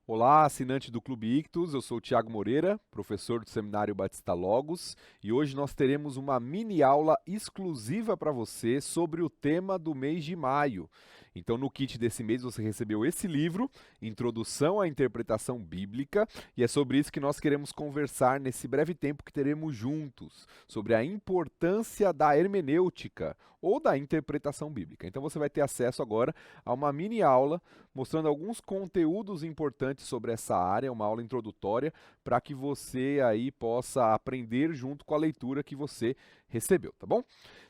Olá, assinante do Clube Ictus, eu sou o Tiago Moreira, professor do Seminário Batista Logos, e hoje nós teremos uma mini aula exclusiva para você sobre o tema do mês de maio. Então, no kit desse mês você recebeu esse livro, Introdução à Interpretação Bíblica, e é sobre isso que nós queremos conversar nesse breve tempo que teremos juntos, sobre a importância da hermenêutica ou da interpretação bíblica. Então, você vai ter acesso agora a uma mini aula mostrando alguns conteúdos importantes sobre essa área, uma aula introdutória, para que você aí possa aprender junto com a leitura que você recebeu, tá bom?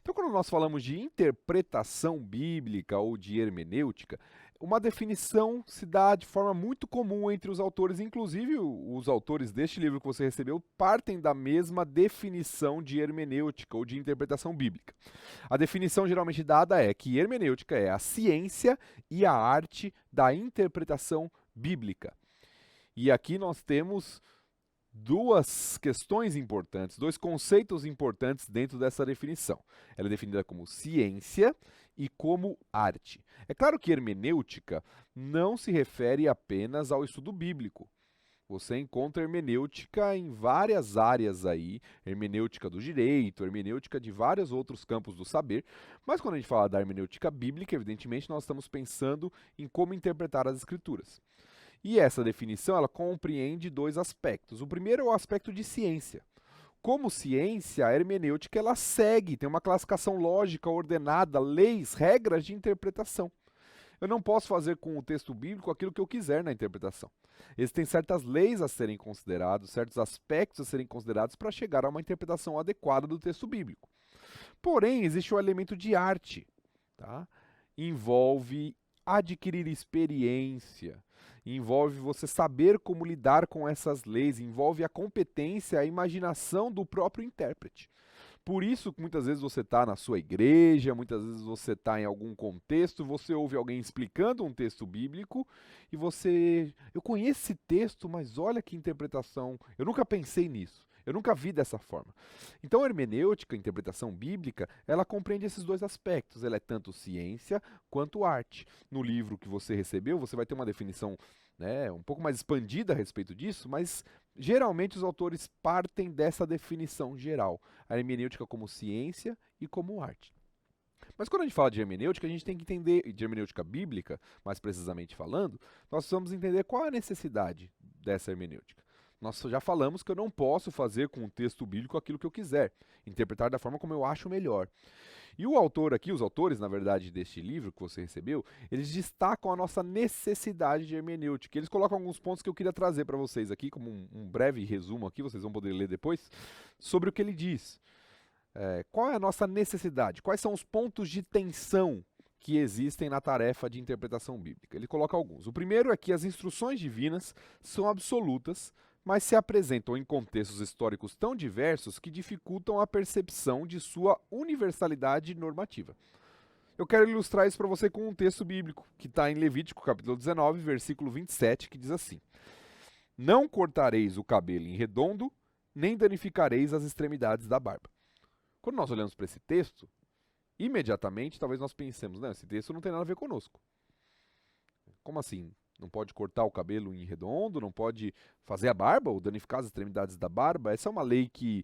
Então, quando nós falamos de interpretação bíblica ou de hermenêutica, uma definição se dá de forma muito comum entre os autores, inclusive os autores deste livro que você recebeu partem da mesma definição de hermenêutica ou de interpretação bíblica. A definição geralmente dada é que hermenêutica é a ciência e a arte da interpretação bíblica. E aqui nós temos duas questões importantes, dois conceitos importantes dentro dessa definição. Ela é definida como ciência e como arte. É claro que hermenêutica não se refere apenas ao estudo bíblico. Você encontra hermenêutica em várias áreas aí, hermenêutica do direito, hermenêutica de vários outros campos do saber, mas quando a gente fala da hermenêutica bíblica, evidentemente nós estamos pensando em como interpretar as escrituras. E essa definição, ela compreende dois aspectos. O primeiro é o aspecto de ciência. Como ciência, a hermenêutica ela segue, tem uma classificação lógica ordenada, leis, regras de interpretação. Eu não posso fazer com o texto bíblico aquilo que eu quiser na interpretação. Existem certas leis a serem consideradas, certos aspectos a serem considerados para chegar a uma interpretação adequada do texto bíblico. Porém, existe o elemento de arte, tá? Envolve adquirir experiência, envolve você saber como lidar com essas leis, envolve a competência, a imaginação do próprio intérprete. Por isso, muitas vezes você está na sua igreja, muitas vezes você está em algum contexto, você ouve alguém explicando um texto bíblico e você. Eu conheço esse texto, mas olha que interpretação. Eu nunca pensei nisso. Eu nunca vi dessa forma. Então, a hermenêutica, a interpretação bíblica, ela compreende esses dois aspectos. Ela é tanto ciência quanto arte. No livro que você recebeu, você vai ter uma definição, né, um pouco mais expandida a respeito disso, mas geralmente os autores partem dessa definição geral. A hermenêutica como ciência e como arte. Mas quando a gente fala de hermenêutica, a gente tem que entender, de hermenêutica bíblica, mais precisamente falando, nós precisamos entender qual é a necessidade dessa hermenêutica. Nós já falamos que eu não posso fazer com o texto bíblico aquilo que eu quiser, interpretar da forma como eu acho melhor. E o autor aqui, os autores, na verdade, deste livro que você recebeu, eles destacam a nossa necessidade de hermenêutica. Eles colocam alguns pontos que eu queria trazer para vocês aqui, como um breve resumo aqui, vocês vão poder ler depois, sobre o que ele diz. Qual é a nossa necessidade? Quais são os pontos de tensão que existem na tarefa de interpretação bíblica? Ele coloca alguns. O primeiro é que as instruções divinas são absolutas, mas se apresentam em contextos históricos tão diversos que dificultam a percepção de sua universalidade normativa. Eu quero ilustrar isso para você com um texto bíblico, que está em Levítico, capítulo 19, versículo 27, que diz assim: Não cortareis o cabelo em redondo, nem danificareis as extremidades da barba. Quando nós olhamos para esse texto, imediatamente talvez nós pensemos, não, esse texto não tem nada a ver conosco. Como assim? Não pode cortar o cabelo em redondo, não pode fazer a barba ou danificar as extremidades da barba? Essa é uma lei que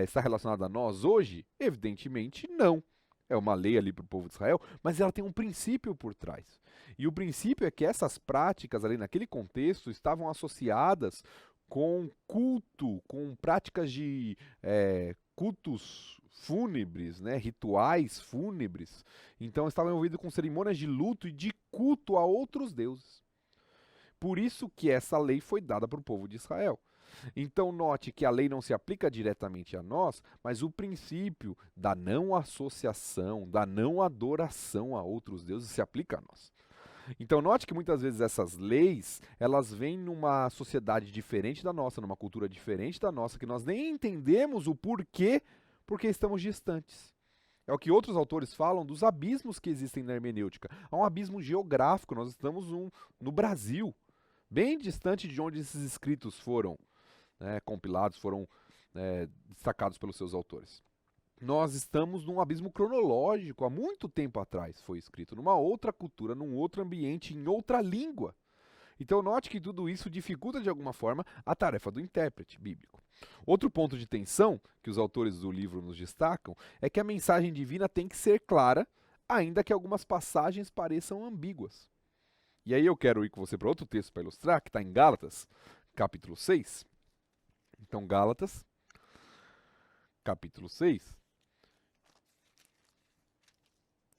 está relacionada a nós hoje? Evidentemente não. É uma lei ali para o povo de Israel, mas ela tem um princípio por trás. E o princípio é que essas práticas ali naquele contexto estavam associadas com culto, com práticas de cultos fúnebres, né, rituais fúnebres. Então estavam envolvidos com cerimônias de luto e de culto a outros deuses. Por isso que essa lei foi dada para o povo de Israel. Então note que a lei não se aplica diretamente a nós, mas o princípio da não associação, da não adoração a outros deuses se aplica a nós. Então note que muitas vezes essas leis, elas vêm numa sociedade diferente da nossa, numa cultura diferente da nossa, que nós nem entendemos o porquê, porque estamos distantes. É o que outros autores falam dos abismos que existem na hermenêutica. Há um abismo geográfico, nós estamos no Brasil, bem distante de onde esses escritos foram compilados, foram destacados pelos seus autores. Nós estamos num abismo cronológico, há muito tempo atrás foi escrito, numa outra cultura, num outro ambiente, em outra língua. Então note que tudo isso dificulta de alguma forma a tarefa do intérprete bíblico. Outro ponto de tensão que os autores do livro nos destacam é que a mensagem divina tem que ser clara, ainda que algumas passagens pareçam ambíguas. E aí eu quero ir com você para outro texto para ilustrar, que está em Gálatas, capítulo 6. Então, Gálatas, capítulo 6,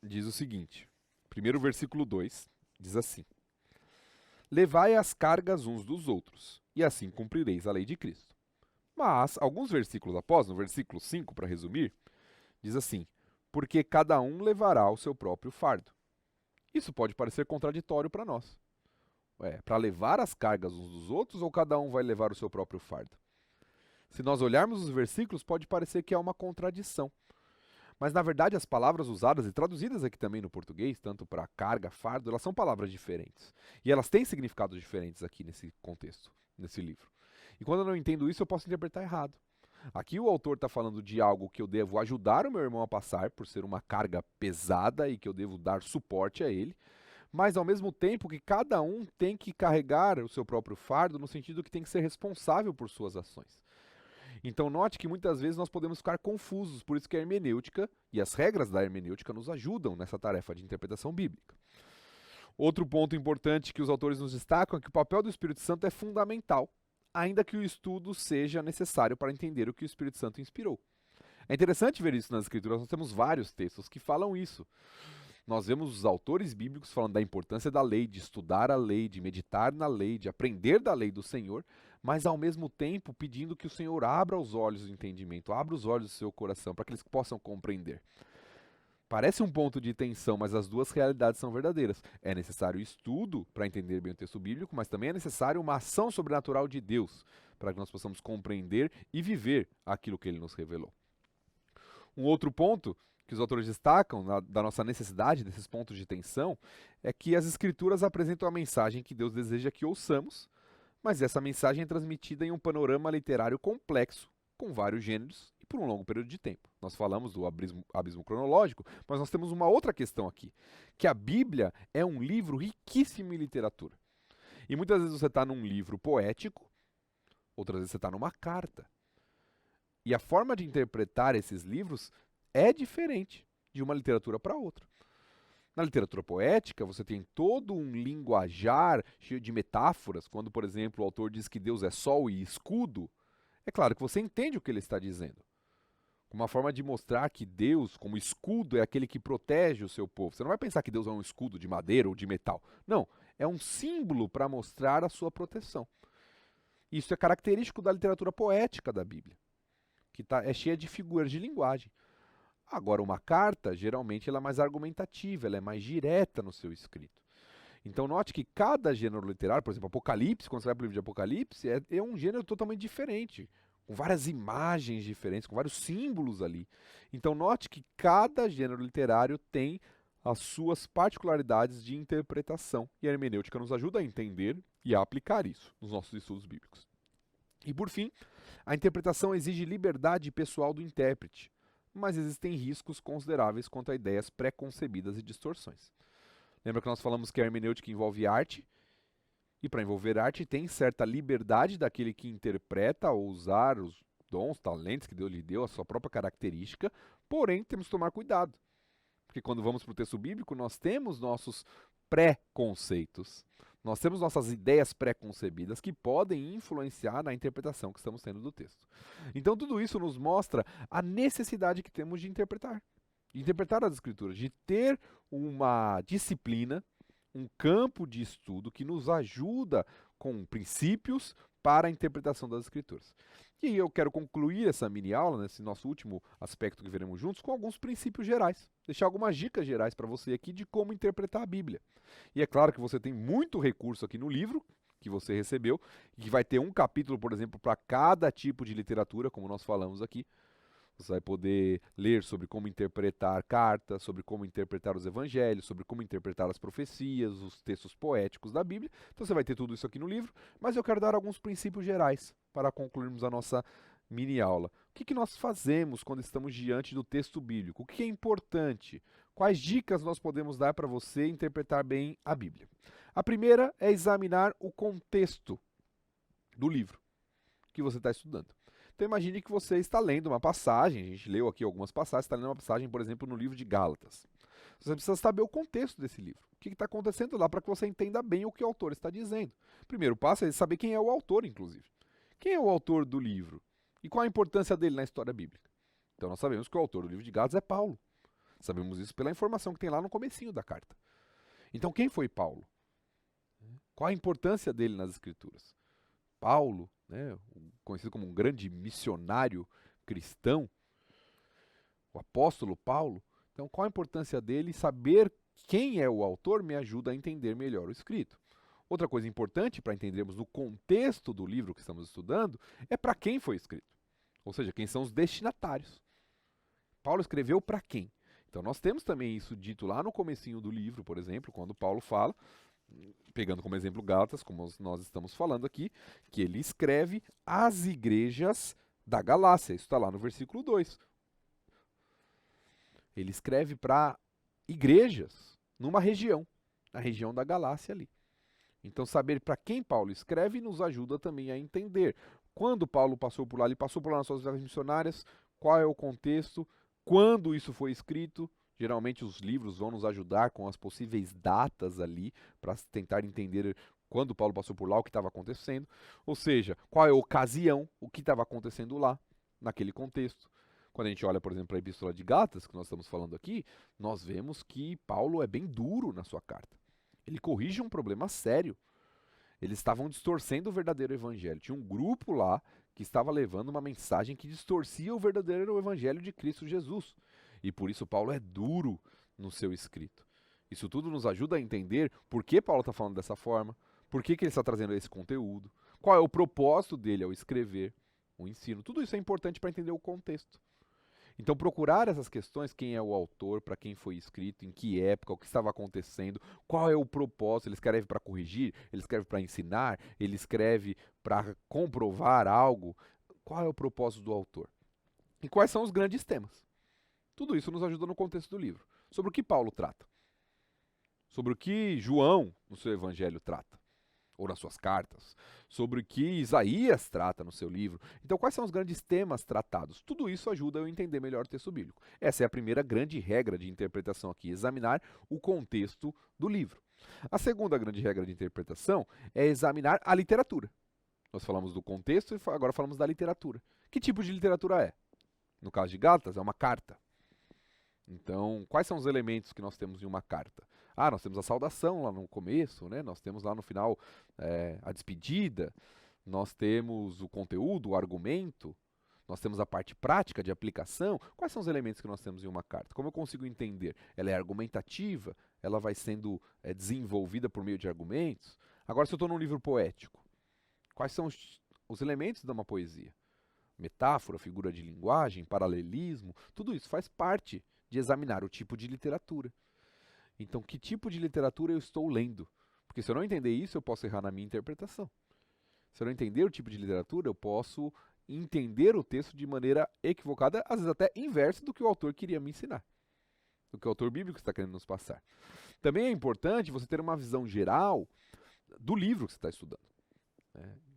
diz o seguinte, primeiro versículo 2, diz assim: Levai as cargas uns dos outros, e assim cumprireis a lei de Cristo. Mas, alguns versículos após, no versículo 5, para resumir, diz assim: Porque cada um levará o seu próprio fardo. Isso pode parecer contraditório para nós. Para levar as cargas uns dos outros ou cada um vai levar o seu próprio fardo? Se nós olharmos os versículos, pode parecer que há uma contradição. Mas, na verdade, as palavras usadas e traduzidas aqui também no português, tanto para carga, fardo, elas são palavras diferentes. E elas têm significados diferentes aqui nesse contexto, nesse livro. E quando eu não entendo isso, eu posso interpretar errado. Aqui o autor está falando de algo que eu devo ajudar o meu irmão a passar, por ser uma carga pesada e que eu devo dar suporte a ele, mas ao mesmo tempo que cada um tem que carregar o seu próprio fardo, no sentido que tem que ser responsável por suas ações. Então note que muitas vezes nós podemos ficar confusos, por isso que a hermenêutica e as regras da hermenêutica nos ajudam nessa tarefa de interpretação bíblica. Outro ponto importante que os autores nos destacam é que o papel do Espírito Santo é fundamental, ainda que o estudo seja necessário para entender o que o Espírito Santo inspirou. É interessante ver isso nas Escrituras, nós temos vários textos que falam isso. Nós vemos os autores bíblicos falando da importância da lei, de estudar a lei, de meditar na lei, de aprender da lei do Senhor, mas ao mesmo tempo pedindo que o Senhor abra os olhos do entendimento, abra os olhos do seu coração, para que eles possam compreender. Parece um ponto de tensão, mas as duas realidades são verdadeiras. É necessário estudo para entender bem o texto bíblico, mas também é necessário uma ação sobrenatural de Deus, para que nós possamos compreender e viver aquilo que Ele nos revelou. Um outro ponto que os autores destacam da nossa necessidade desses pontos de tensão é que as Escrituras apresentam a mensagem que Deus deseja que ouçamos, mas essa mensagem é transmitida em um panorama literário complexo, com vários gêneros e por um longo período de tempo. Nós falamos do abismo cronológico, mas nós temos uma outra questão aqui, que a Bíblia é um livro riquíssimo em literatura. E muitas vezes você está num livro poético, outras vezes você está numa carta. E a forma de interpretar esses livros é diferente de uma literatura para outra. Na literatura poética, você tem todo um linguajar cheio de metáforas, quando, por exemplo, o autor diz que Deus é sol e escudo, é claro que você entende o que ele está dizendo. Uma forma de mostrar que Deus, como escudo, é aquele que protege o seu povo. Você não vai pensar que Deus é um escudo de madeira ou de metal. Não, é um símbolo para mostrar a sua proteção. Isso é característico da literatura poética da Bíblia, que é cheia de figuras de linguagem. Agora, uma carta, geralmente, ela é mais argumentativa, ela é mais direta no seu escrito. Então, note que cada gênero literário, por exemplo, Apocalipse, quando você vai para o livro de Apocalipse, é um gênero totalmente diferente, com várias imagens diferentes, com vários símbolos ali. Então, note que cada gênero literário tem as suas particularidades de interpretação, e a hermenêutica nos ajuda a entender e a aplicar isso nos nossos estudos bíblicos. E, por fim, a interpretação exige liberdade pessoal do intérprete, mas existem riscos consideráveis quanto a ideias pré-concebidas e distorções. Lembra que nós falamos que a hermenêutica envolve arte? E para envolver arte tem certa liberdade daquele que interpreta ou usar os dons, talentos que Deus lhe deu, a sua própria característica, porém temos que tomar cuidado. Porque quando vamos para o texto bíblico, nós temos nossos pré-conceitos. Nós temos nossas ideias pré-concebidas que podem influenciar na interpretação que estamos tendo do texto. Então tudo isso nos mostra a necessidade que temos de interpretar as Escrituras, de ter uma disciplina, um campo de estudo que nos ajuda com princípios para a interpretação das Escrituras. E eu quero concluir essa mini aula, nesse nosso último aspecto que veremos juntos, com alguns princípios gerais. Deixar algumas dicas gerais para você aqui de como interpretar a Bíblia. E é claro que você tem muito recurso aqui no livro que você recebeu, e que vai ter um capítulo, por exemplo, para cada tipo de literatura, como nós falamos aqui. Você vai poder ler sobre como interpretar cartas, sobre como interpretar os evangelhos, sobre como interpretar as profecias, os textos poéticos da Bíblia. Então você vai ter tudo isso aqui no livro, mas eu quero dar alguns princípios gerais para concluirmos a nossa mini aula. O que nós fazemos quando estamos diante do texto bíblico? O que é importante? Quais dicas nós podemos dar para você interpretar bem a Bíblia? A primeira é examinar o contexto do livro que você está estudando. Então imagine que você está lendo uma passagem, a gente leu aqui algumas passagens, está lendo uma passagem, por exemplo, no livro de Gálatas. Você precisa saber o contexto desse livro. O que está acontecendo lá para que você entenda bem o que o autor está dizendo. O primeiro passo é saber quem é o autor, inclusive. Quem é o autor do livro? E qual a importância dele na história bíblica? Então nós sabemos que o autor do livro de Gálatas é Paulo. Sabemos isso pela informação que tem lá no comecinho da carta. Então quem foi Paulo? Qual a importância dele nas escrituras? Paulo, né, conhecido como um grande missionário cristão, o apóstolo Paulo. Então, qual a importância dele? Saber quem é o autor me ajuda a entender melhor o escrito. Outra coisa importante para entendermos o contexto do livro que estamos estudando é para quem foi escrito. Ou seja, quem são os destinatários. Paulo escreveu para quem? Então, nós temos também isso dito lá no comecinho do livro, por exemplo, quando Paulo fala, pegando como exemplo Gálatas, como nós estamos falando aqui, que ele escreve às igrejas da Galácia. Isso está lá no versículo 2. Ele escreve para igrejas numa região, na região da Galácia ali. Então, saber para quem Paulo escreve nos ajuda também a entender. Quando Paulo passou por lá, ele passou por lá nas suas viagens missionárias, qual é o contexto, quando isso foi escrito. Geralmente os livros vão nos ajudar com as possíveis datas ali, para tentar entender quando Paulo passou por lá, o que estava acontecendo. Ou seja, qual é a ocasião, o que estava acontecendo lá, naquele contexto. Quando a gente olha, por exemplo, para a Epístola de Gálatas, que nós estamos falando aqui, nós vemos que Paulo é bem duro na sua carta. Ele corrige um problema sério. Eles estavam distorcendo o verdadeiro evangelho. Tinha um grupo lá que estava levando uma mensagem que distorcia o verdadeiro evangelho de Cristo Jesus. E por isso Paulo é duro no seu escrito. Isso tudo nos ajuda a entender por que Paulo está falando dessa forma, por que ele está trazendo esse conteúdo, qual é o propósito dele ao escrever o ensino. Tudo isso é importante para entender o contexto. Então, procurar essas questões, quem é o autor, para quem foi escrito, em que época, o que estava acontecendo, qual é o propósito, ele escreve para corrigir, ele escreve para ensinar, ele escreve para comprovar algo, qual é o propósito do autor? E quais são os grandes temas? Tudo isso nos ajuda no contexto do livro. Sobre o que Paulo trata? Sobre o que João, no seu evangelho, trata? Ou nas suas cartas, sobre o que Isaías trata no seu livro. Então, quais são os grandes temas tratados? Tudo isso ajuda eu a entender melhor o texto bíblico. Essa é a primeira grande regra de interpretação aqui, examinar o contexto do livro. A segunda grande regra de interpretação é examinar a literatura. Nós falamos do contexto e agora falamos da literatura. Que tipo de literatura é? No caso de Gálatas, é uma carta. Então, quais são os elementos que nós temos em uma carta? Nós temos a saudação lá no começo, né? Nós temos lá no final a despedida, nós temos o conteúdo, o argumento, nós temos a parte prática de aplicação. Quais são os elementos que nós temos em uma carta? Como eu consigo entender? Ela é argumentativa? Ela vai sendo desenvolvida por meio de argumentos? Agora, se eu estou num livro poético, quais são os elementos de uma poesia? Metáfora, figura de linguagem, paralelismo, tudo isso faz parte de examinar o tipo de literatura. Então, que tipo de literatura eu estou lendo? Porque se eu não entender isso, eu posso errar na minha interpretação. Se eu não entender o tipo de literatura, eu posso entender o texto de maneira equivocada, às vezes até inversa do que o autor queria me ensinar, do que o autor bíblico está querendo nos passar. Também é importante você ter uma visão geral do livro que você está estudando.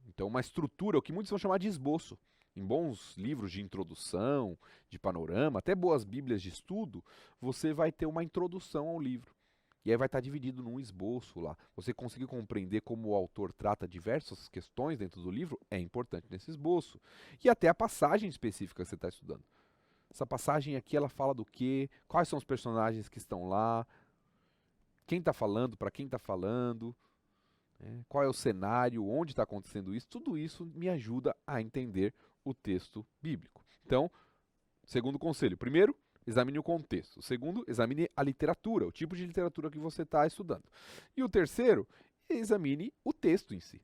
Então, uma estrutura, o que muitos vão chamar de esboço. Em bons livros de introdução, de panorama, até boas bíblias de estudo, você vai ter uma introdução ao livro. E aí vai estar dividido num esboço lá. Você conseguir compreender como o autor trata diversas questões dentro do livro é importante nesse esboço. E até a passagem específica que você está estudando. Essa passagem aqui, ela fala do quê? Quais são os personagens que estão lá? Quem está falando? Para quem está falando? Qual é o cenário? Onde está acontecendo isso? Tudo isso me ajuda a entender o texto bíblico. Então, segundo conselho. Primeiro, examine o contexto. Segundo, examine a literatura, o tipo de literatura que você está estudando. E o terceiro, examine o texto em si.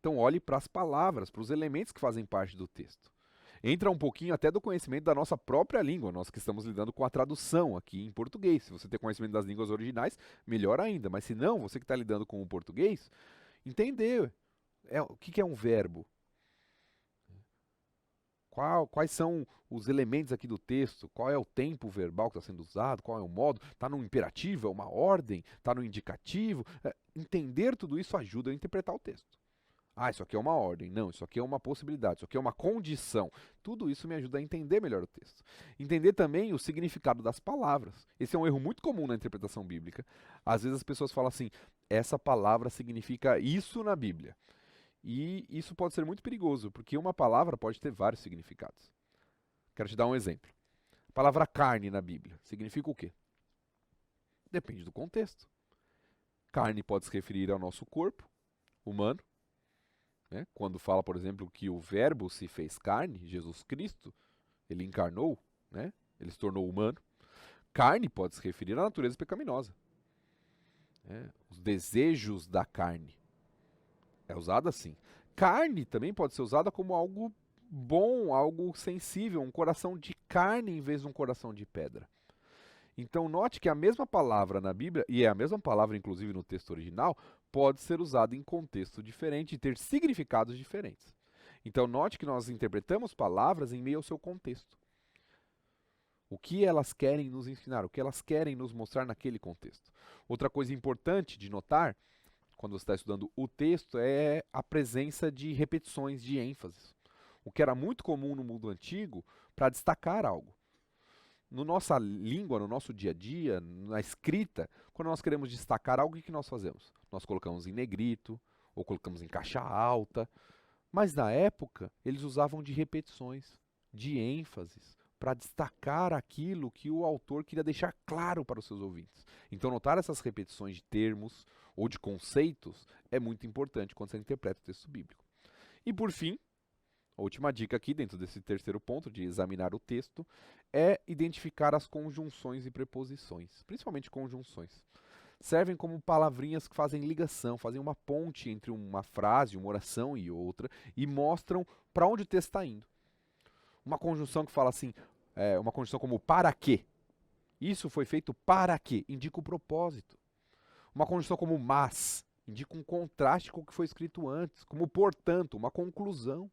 Então, olhe para as palavras, para os elementos que fazem parte do texto. Entra um pouquinho até do conhecimento da nossa própria língua, nós que estamos lidando com a tradução aqui em português. Se você tem conhecimento das línguas originais, melhor ainda. Mas se não, você que está lidando com o português, entender o que é um verbo. Quais são os elementos aqui do texto? Qual é o tempo verbal que está sendo usado? Qual é o modo? Está no imperativo? É uma ordem? Está no indicativo? entender tudo isso ajuda a interpretar o texto. Ah, isso aqui é uma ordem. Não, isso aqui é uma possibilidade. Isso aqui é uma condição. Tudo isso me ajuda a entender melhor o texto. Entender também o significado das palavras. Esse é um erro muito comum na interpretação bíblica. Às vezes as pessoas falam assim, essa palavra significa isso na Bíblia. E isso pode ser muito perigoso, porque uma palavra pode ter vários significados. Quero te dar um exemplo. A palavra carne na Bíblia significa o quê? Depende do contexto. Carne pode se referir ao nosso corpo humano, né? Quando fala, por exemplo, que o Verbo se fez carne, Jesus Cristo, ele encarnou, né? Ele se tornou humano. Carne pode se referir à natureza pecaminosa, né? Os desejos da carne. É usada assim. Carne também pode ser usada como algo bom, algo sensível, um coração de carne em vez de um coração de pedra. Então note que a mesma palavra na Bíblia, e é a mesma palavra inclusive no texto original, pode ser usada em contexto diferente e ter significados diferentes. Então note que nós interpretamos palavras em meio ao seu contexto. O que elas querem nos ensinar, o que elas querem nos mostrar naquele contexto. Outra coisa importante de notar, quando você está estudando o texto, é a presença de repetições de ênfases. O que era muito comum no mundo antigo para destacar algo. No nossa língua, no nosso dia a dia, na escrita, quando nós queremos destacar algo, o que nós fazemos? Nós colocamos em negrito, ou colocamos em caixa alta. Mas na época, eles usavam de repetições, de ênfases, para destacar aquilo que o autor queria deixar claro para os seus ouvintes. Então, notar essas repetições de termos ou de conceitos é muito importante quando você interpreta o texto bíblico. E por fim, a última dica aqui, dentro desse terceiro ponto de examinar o texto, é identificar as conjunções e preposições, principalmente conjunções. Servem como palavrinhas que fazem ligação, fazem uma ponte entre uma frase, uma oração e outra, e mostram para onde o texto está indo. Uma conjunção que fala assim, uma conjunção como para quê? Isso foi feito para quê? Indica o propósito. Uma conjunção como mas indica um contraste com o que foi escrito antes, como portanto, uma conclusão.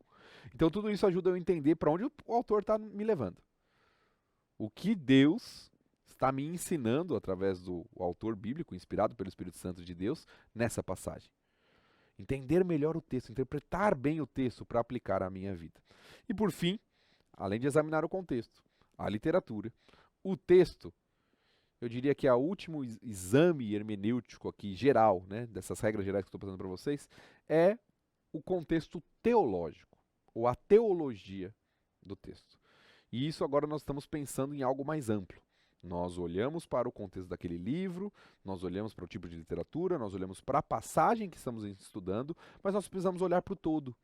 Então tudo isso ajuda eu a entender para onde o autor está me levando. O que Deus está me ensinando através do autor bíblico, inspirado pelo Espírito Santo de Deus, nessa passagem. Entender melhor o texto, interpretar bem o texto para aplicar à minha vida. E por fim, além de examinar o contexto, a literatura, o texto, eu diria que é o último exame hermenêutico aqui, geral, né, dessas regras gerais que estou passando para vocês, é o contexto teológico, ou a teologia do texto. E isso agora nós estamos pensando em algo mais amplo. Nós olhamos para o contexto daquele livro, nós olhamos para o tipo de literatura, nós olhamos para a passagem que estamos estudando, mas nós precisamos olhar para o todo.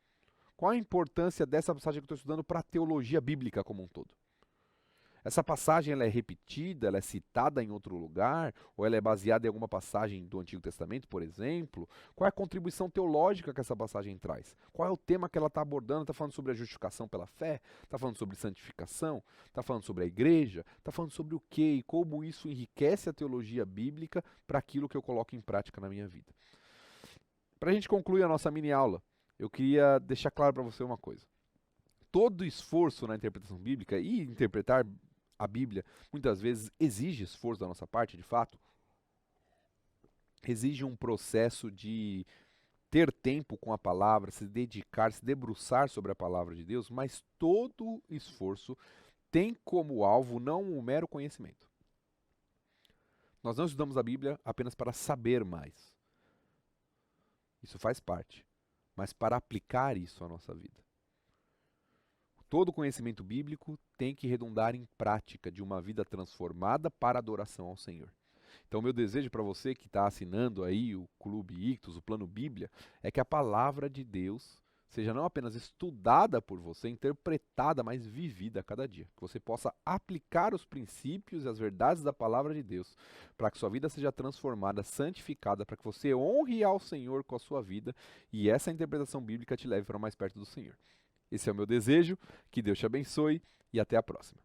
Qual a importância dessa passagem que eu estou estudando para a teologia bíblica como um todo? Essa passagem ela é repetida, ela é citada em outro lugar, ou ela é baseada em alguma passagem do Antigo Testamento, por exemplo? Qual é a contribuição teológica que essa passagem traz? Qual é o tema que ela está abordando? Está falando sobre a justificação pela fé? Está falando sobre santificação? Está falando sobre a igreja? Está falando sobre o quê? E como isso enriquece a teologia bíblica para aquilo que eu coloco em prática na minha vida? Para a gente concluir a nossa mini aula, eu queria deixar claro para você uma coisa. Todo esforço na interpretação bíblica e interpretar a Bíblia muitas vezes exige esforço da nossa parte, de fato. Exige um processo de ter tempo com a palavra, se dedicar, se debruçar sobre a palavra de Deus, mas todo esforço tem como alvo não o mero conhecimento. Nós não estudamos a Bíblia apenas para saber mais. Isso faz parte, mas para aplicar isso à nossa vida. Todo conhecimento bíblico tem que redundar em prática de uma vida transformada para adoração ao Senhor. Então, meu desejo para você que está assinando aí o Clube Ictus, o Plano Bíblia, é que a palavra de Deus seja não apenas estudada por você, interpretada, mas vivida a cada dia. Que você possa aplicar os princípios e as verdades da palavra de Deus, para que sua vida seja transformada, santificada, para que você honre ao Senhor com a sua vida e essa interpretação bíblica te leve para mais perto do Senhor. Esse é o meu desejo, que Deus te abençoe e até a próxima.